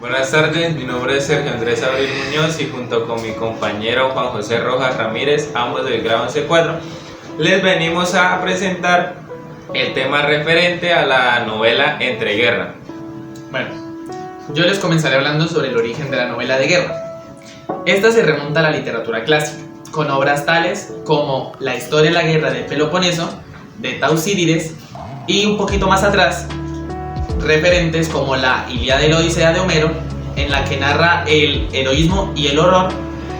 Buenas tardes, mi nombre es Sergio Andrés Abril Muñoz y junto con mi compañero Juan José Rojas Ramírez, ambos del grado 11-4, les venimos a presentar el tema referente a la novela Entreguerra. Bueno, yo les comenzaré hablando sobre el origen de la novela de guerra. Esta se remonta a la literatura clásica, con obras tales como La historia de la guerra de Peloponeso, de Tucídides, y un poquito más atrás, referentes como la Ilíada y la Odisea de Homero, en la que narra el heroísmo y el horror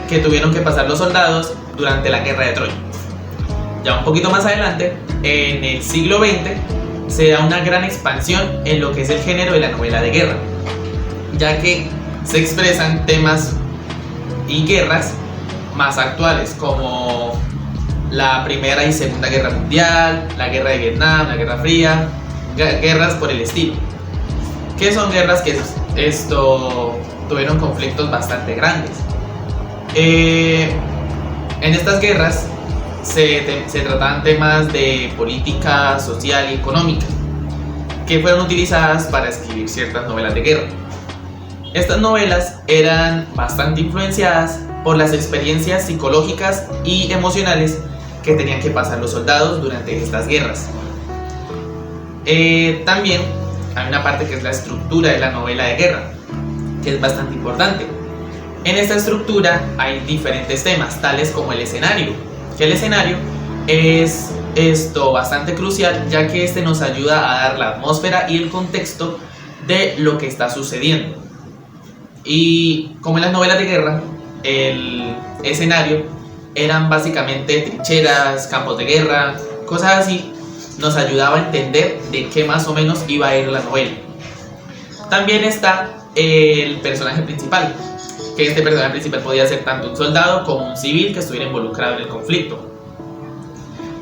que tuvieron que pasar los soldados durante la guerra de Troya. Ya un poquito más adelante, en el siglo XX, se da una gran expansión en lo que es el género de la novela de guerra, ya que se expresan temas y guerras más actuales, como la Primera y Segunda Guerra Mundial, la Guerra de Vietnam, la Guerra Fría, guerras por el estilo, que son guerras que tuvieron conflictos bastante grandes. En estas guerras se trataban temas de política social y económica, que fueron utilizadas para escribir ciertas novelas de guerra. Estas novelas eran bastante influenciadas por las experiencias psicológicas y emocionales que tenían que pasar los soldados durante estas guerras. También hay una parte que es la estructura de la novela de guerra, que es bastante importante. En esta estructura hay diferentes temas, tales como el escenario, que el escenario es bastante crucial, ya que este nos ayuda a dar la atmósfera y el contexto de lo que está sucediendo. Y como en las novelas de guerra, el escenario eran básicamente trincheras, campos de guerra, cosas así. Nos ayudaba a entender de qué más o menos iba a ir la novela. También está el personaje principal, que este personaje principal podía ser tanto un soldado como un civil que estuviera involucrado en el conflicto.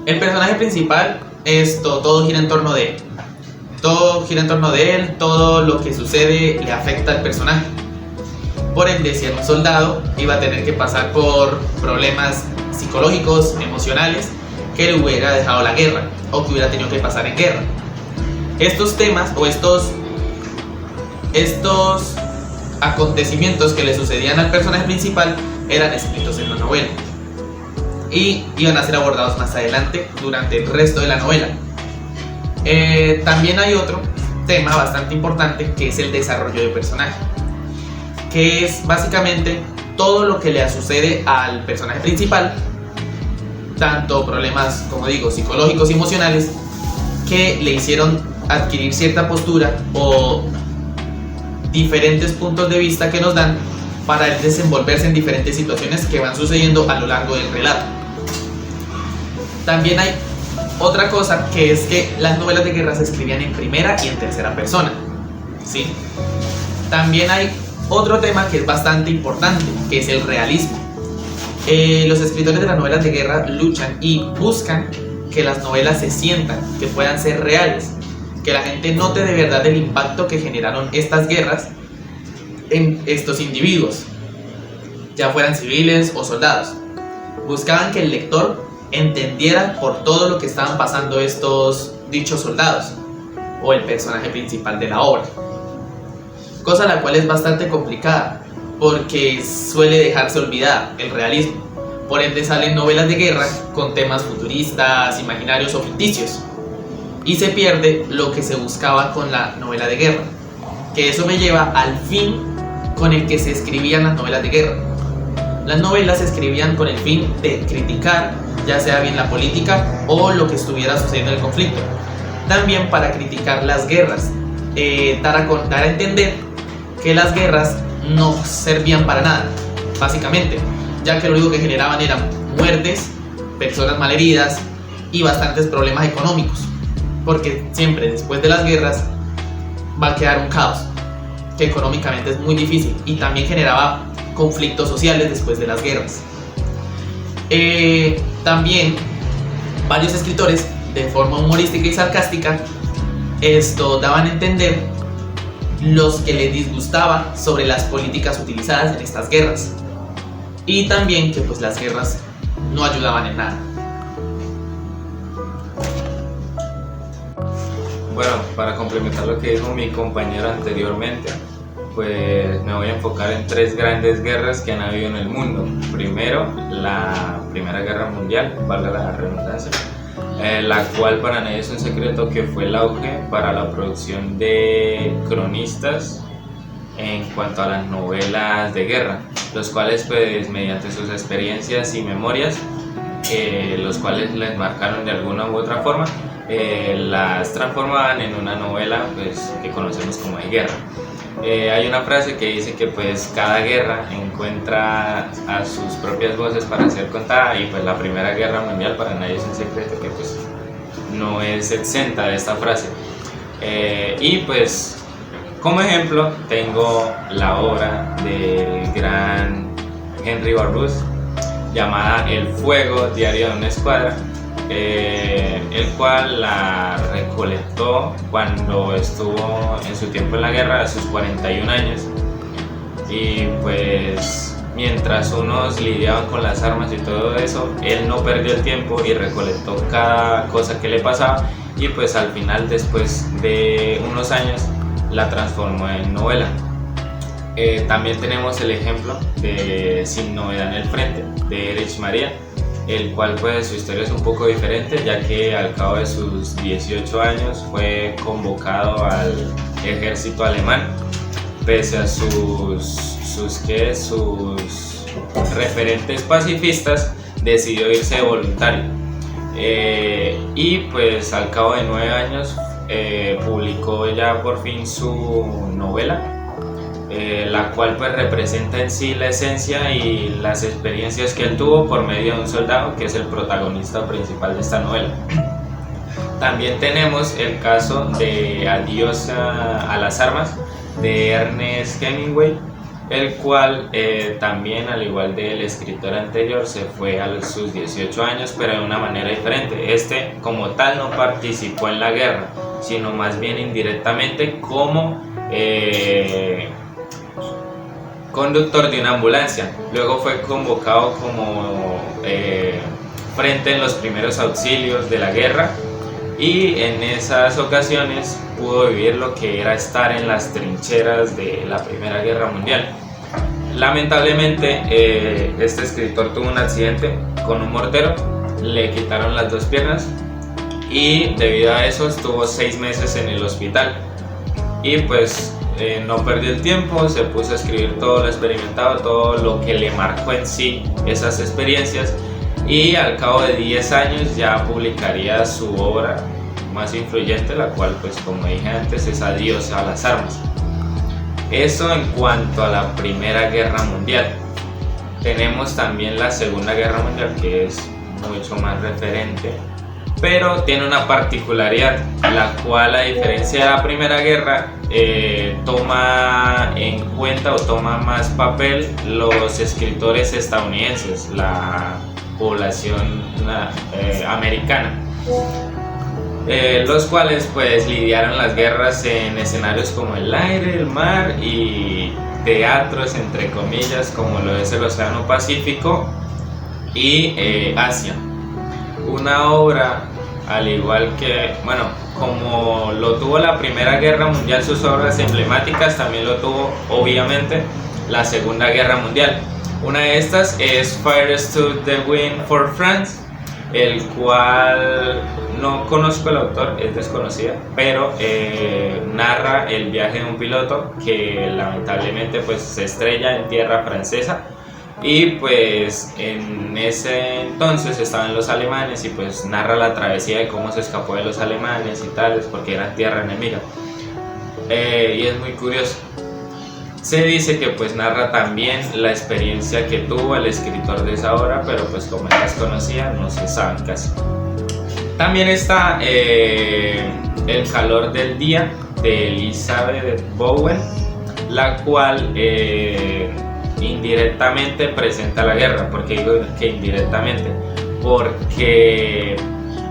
El personaje principal, todo gira en torno de él. Todo gira en torno de él, todo lo que sucede le afecta al personaje. Por ende, si era un soldado, iba a tener que pasar por problemas psicológicos, emocionales, que le hubiera dejado la guerra o que hubiera tenido que pasar en guerra. Estos temas o estos acontecimientos que le sucedían al personaje principal eran escritos en la novela y iban a ser abordados más adelante durante el resto de la novela. También hay otro tema bastante importante, que es el desarrollo del personaje, que es básicamente todo lo que le sucede al personaje principal, tanto problemas, como digo, psicológicos y emocionales, que le hicieron adquirir cierta postura o diferentes puntos de vista que nos dan para desenvolverse en diferentes situaciones que van sucediendo a lo largo del relato. También hay otra cosa, que es que las novelas de guerra se escribían en primera y en tercera persona, ¿sí? También hay otro tema que es bastante importante, que es el realismo. Los escritores de las novelas de guerra luchan y buscan que las novelas se sientan, que puedan ser reales, que la gente note de verdad el impacto que generaron estas guerras en estos individuos, ya fueran civiles o soldados. Buscaban que el lector entendiera por todo lo que estaban pasando estos dichos soldados o el personaje principal de la obra, cosa la cual es bastante complicada porque suele dejarse olvidada el realismo. Por ende salen novelas de guerra con temas futuristas, imaginarios o ficticios, y se pierde lo que se buscaba con la novela de guerra, que eso me lleva al fin con el que se escribían las novelas de guerra. Las novelas se escribían con el fin de criticar, ya sea bien la política o lo que estuviera sucediendo en el conflicto. También para criticar las guerras, dar a entender que las guerras no servían para nada, básicamente, ya que lo único que generaban eran muertes, personas malheridas y bastantes problemas económicos, porque siempre después de las guerras va a quedar un caos, que económicamente es muy difícil, y también generaba conflictos sociales después de las guerras. También varios escritores, de forma humorística y sarcástica, daban a entender los que les disgustaba sobre las políticas utilizadas en estas guerras, y también que pues las guerras no ayudaban en nada. Bueno, para complementar lo que dijo mi compañero anteriormente, pues voy a enfocar en 3 grandes guerras que han habido en el mundo. Primero, la Primera Guerra Mundial, valga la redundancia, la cual para nadie es un secreto que fue el auge para la producción de cronistas en cuanto a las novelas de guerra, los cuales pues mediante sus experiencias y memorias, los cuales les marcaron de alguna u otra forma, las transformaban en una novela pues, que conocemos como de guerra. Hay una frase que dice que pues cada guerra encuentra a sus propias voces para ser contada, y pues la Primera Guerra Mundial para nadie es un secreto que pues no es exenta de esta frase. Y pues como ejemplo tengo la obra del gran Henry Barbusse llamada El Fuego, diario de una escuadra, el cual la recolectó cuando estuvo en su tiempo en la guerra a sus 41 años, y pues mientras unos lidiaban con las armas y todo eso, él no perdió el tiempo y recolectó cada cosa que le pasaba, y pues al final, después de unos años, la transformó en novela. También tenemos el ejemplo de Sin Novedad en el Frente, de Erich Maria, el cual pues su historia es un poco diferente, ya que al cabo de sus 18 años fue convocado al ejército alemán, pese a sus referentes pacifistas, decidió irse de voluntario, y pues al cabo de 9 años publicó ya por fin su novela, la cual pues representa en sí la esencia y las experiencias que él tuvo por medio de un soldado, que es el protagonista principal de esta novela. También tenemos el caso de Adiós a las armas, de Ernest Hemingway, el cual también, al igual del escritor anterior, se fue a sus 18 años, pero de una manera diferente. Este como tal no participó en la guerra, sino más bien indirectamente como conductor de una ambulancia. Luego fue convocado como frente en los primeros auxilios de la guerra, y en esas ocasiones pudo vivir lo que era estar en las trincheras de la Primera Guerra Mundial. Lamentablemente este escritor tuvo un accidente con un mortero, le quitaron las 2 piernas, y debido a eso estuvo 6 meses en el hospital, y pues no perdió el tiempo, se puso a escribir todo lo experimentado, todo lo que le marcó en sí esas experiencias, y al cabo de 10 años ya publicaría su obra más influyente, la cual pues como dije antes es Adiós a las armas. Eso en cuanto a la Primera Guerra Mundial. Tenemos también la Segunda Guerra Mundial, que es mucho más referente, pero tiene una particularidad, la cual, a diferencia de la Primera Guerra, toma en cuenta o toma más papel los escritores estadounidenses, la población americana, los cuales pues lidiaron las guerras en escenarios como el aire, el mar y teatros entre comillas como lo es el Océano Pacífico y Asia. Una obra, al igual que, bueno, como lo tuvo la Primera Guerra Mundial, sus obras emblemáticas, también lo tuvo obviamente la Segunda Guerra Mundial. Una de estas es Fires to the Wind for France, el cual no conozco el autor, es desconocida, pero narra el viaje de un piloto que lamentablemente pues se estrella en tierra francesa, y pues en ese entonces estaban los alemanes, y pues narra la travesía de cómo se escapó de los alemanes y tales, porque era tierra enemiga, y es muy curioso. Se dice que pues narra también la experiencia que tuvo el escritor de esa obra, pero pues como es desconocida no se sabe casi. También está El calor del día, de Elizabeth Bowen, la cual indirectamente presenta la guerra. ¿Por qué digo que indirectamente? Porque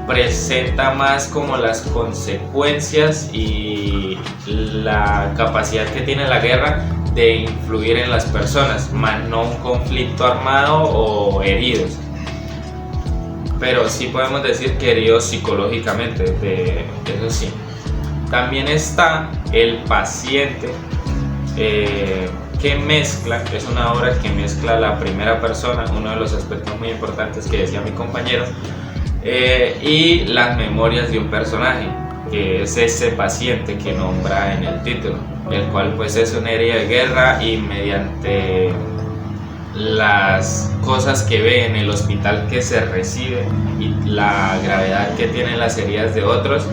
presenta más como las consecuencias y la capacidad que tiene la guerra de influir en las personas, más no un conflicto armado o heridos, pero sí podemos decir que heridos psicológicamente, eso sí. También está El paciente, que mezcla, es una obra que mezcla la primera persona, uno de los aspectos muy importantes que decía mi compañero, y las memorias de un personaje, que es ese paciente que nombra en el título, el cual pues es una herida de guerra, y mediante las cosas que ve en el hospital que se recibe y la gravedad que tienen las heridas de otros,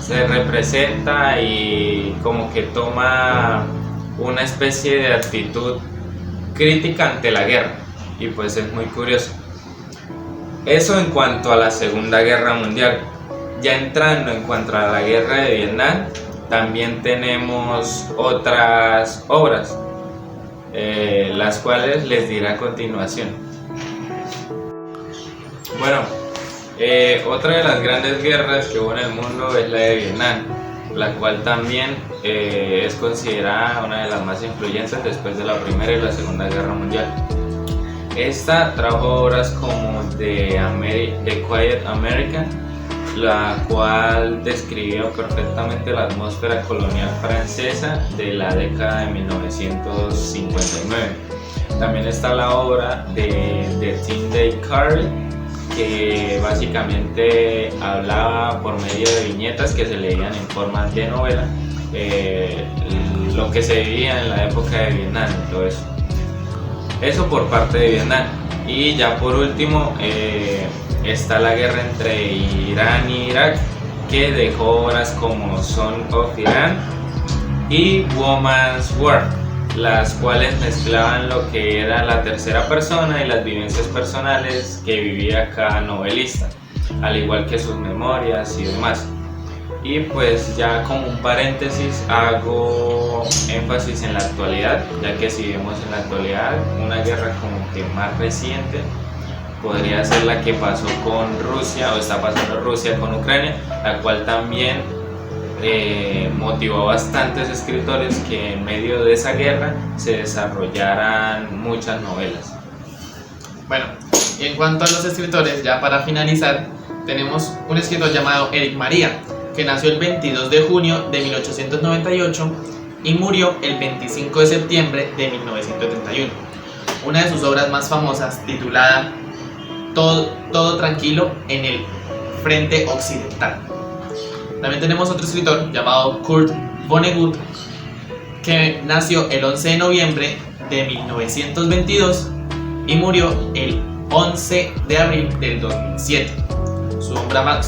se representa y como que toma una especie de actitud crítica ante la guerra, y pues es muy curioso. Eso en cuanto a la Segunda Guerra Mundial. Ya entrando en cuanto a la Guerra de Vietnam, también tenemos otras obras, las cuales les diré a continuación. Bueno, otra de las grandes guerras que hubo en el mundo es la de Vietnam, la cual también es considerada una de las más influyentes después de la Primera y la Segunda Guerra Mundial. Esta trajo obras como The Quiet American, la cual describió perfectamente la atmósfera colonial francesa de la década de 1959. También está la obra de The Tyndale Carey, que básicamente hablaba por medio de viñetas que se leían en forma de novela, lo que se vivía en la época de Vietnam y todo eso. Eso por parte de Vietnam. Y ya por último está la guerra entre Irán y Irak, que dejó obras como Son of Iran y Woman's War, las cuales mezclaban lo que era la tercera persona y las vivencias personales que vivía cada novelista, al igual que sus memorias y demás. Y pues ya como un paréntesis hago énfasis en la actualidad, ya que si vemos en la actualidad una guerra como que más reciente podría ser la que pasó con Rusia, o está pasando Rusia con Ucrania, la cual también motivó a bastantes escritores que en medio de esa guerra se desarrollaran muchas novelas. Bueno, y en cuanto a los escritores, ya para finalizar, tenemos un escritor llamado Éric Maria, que nació el 22 de junio de 1898 y murió el 25 de septiembre de 1931. Una de sus obras más famosas, titulada Todo tranquilo en el frente occidental. También tenemos otro escritor llamado Kurt Vonnegut, que nació el 11 de noviembre de 1922 y murió el 11 de abril del 2007. Su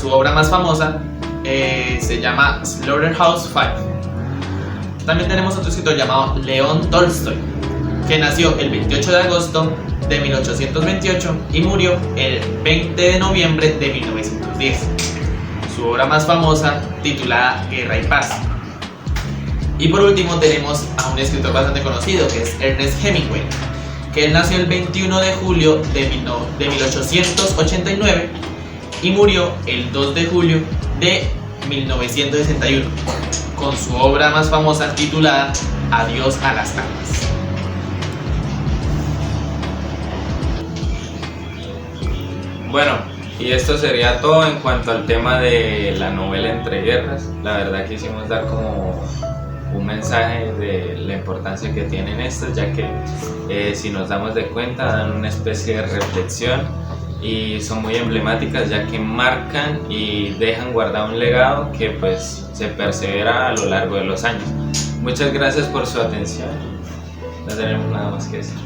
obra más famosa se llama Slaughterhouse-Five. También tenemos otro escritor llamado León Tolstoy, que nació el 28 de agosto de 1828 y murió el 20 de noviembre de 1910. Su obra más famosa, titulada Guerra y Paz. Y por último tenemos a un escritor bastante conocido, que es Ernest Hemingway, que él nació el 21 de julio de 1889 y murió el 2 de julio de 1961, con su obra más famosa titulada Adiós a las armas. Bueno, y esto sería todo en cuanto al tema de la novela Entre Guerras. La verdad quisimos dar como un mensaje de la importancia que tienen estas, ya que si nos damos de cuenta dan una especie de reflexión y son muy emblemáticas, ya que marcan y dejan guardado un legado que pues se persevera a lo largo de los años. Muchas gracias por su atención, no tenemos nada más que decir.